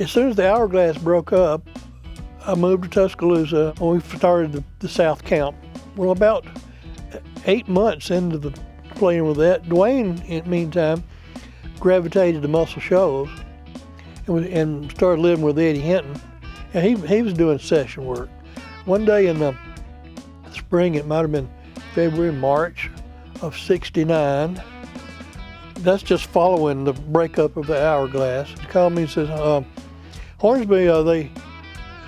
As soon as the Hourglass broke up, I moved to Tuscaloosa and we started the South Camp. Well, about 8 months into the playing with that, Duane, in the meantime, gravitated to Muscle Shoals and started living with Eddie Hinton. And he was doing session work. One day in the spring, it might have been February, March of '69. That's just following the breakup of the Hourglass. He called me and says, Hornsby,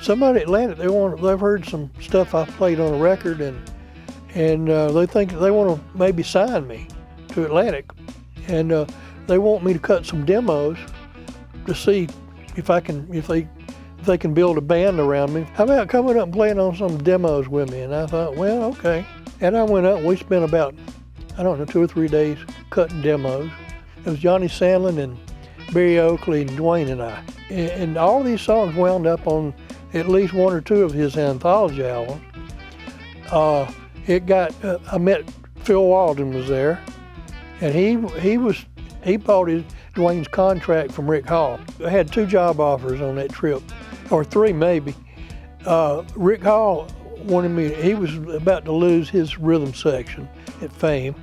somebody at Atlantic, they've heard some stuff I played on a record, and they think they want to maybe sign me to Atlantic, and they want me to cut some demos to see if they can build a band around me. How about coming up and playing on some demos with me? And I thought, well, okay. And I went up and we spent about, 2 or 3 days cutting demos. It was Johnny Sandlin and Barry Oakley and Duane and I. And all these songs wound up on at least 1 or 2 of his anthology albums. I met Phil Walden was there, and he bought Duane's contract from Rick Hall. I had 2 job offers on that trip, or 3 maybe. Rick Hall wanted me, he was about to lose his rhythm section at Fame.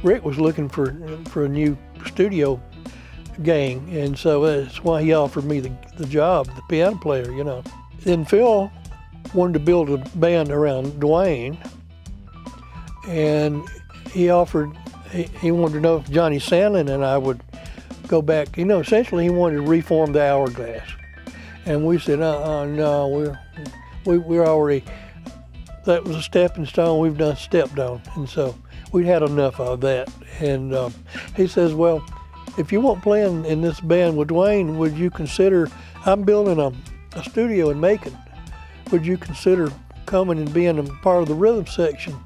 Rick was looking for a new studio gang, and so that's why he offered me the job, the piano player, you know. Then Phil wanted to build a band around Duane, and he wanted to know if Johnny Sandlin and I would go back. You know, essentially he wanted to reform the Hourglass. And we said, no, we're already, that was a stepping stone, we've done stepped on. And so we'd had enough of that. And he says, well, if you want playing in this band with Duane, would you consider, I'm building a studio in Macon, would you consider coming and being a part of the rhythm section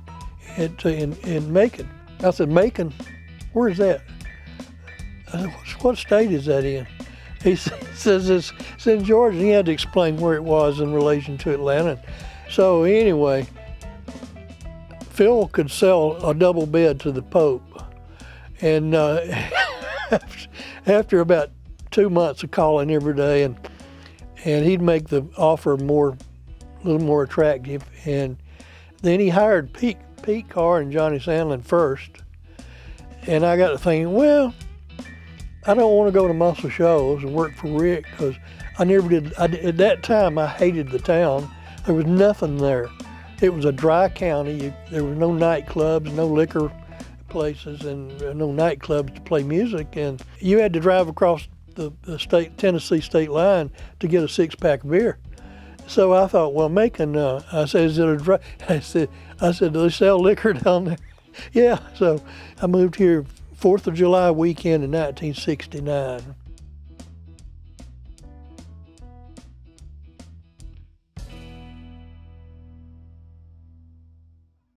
in Macon? I said, Macon? Where's that? I said, what state is that in? He says it's in Georgia. He had to explain where it was in relation to Atlanta. So anyway, Phil could sell a double bed to the Pope. And after about 2 months of calling every day, and he'd make the offer a little more attractive. And then he hired Pete Carr and Johnny Sandlin first. And I got to thinking, well, I don't want to go to Muscle Shoals and work for Rick, because I never did. At that time, I hated the town. There was nothing there. It was a dry county. There were no nightclubs, no liquor places, and no nightclubs to play music. And you had to drive across the Tennessee state line to get a 6-pack of beer. So I thought, well, Macon, I said, is it a dry? I said, do they sell liquor down there? Yeah. So I moved here 4th of July weekend in 1969.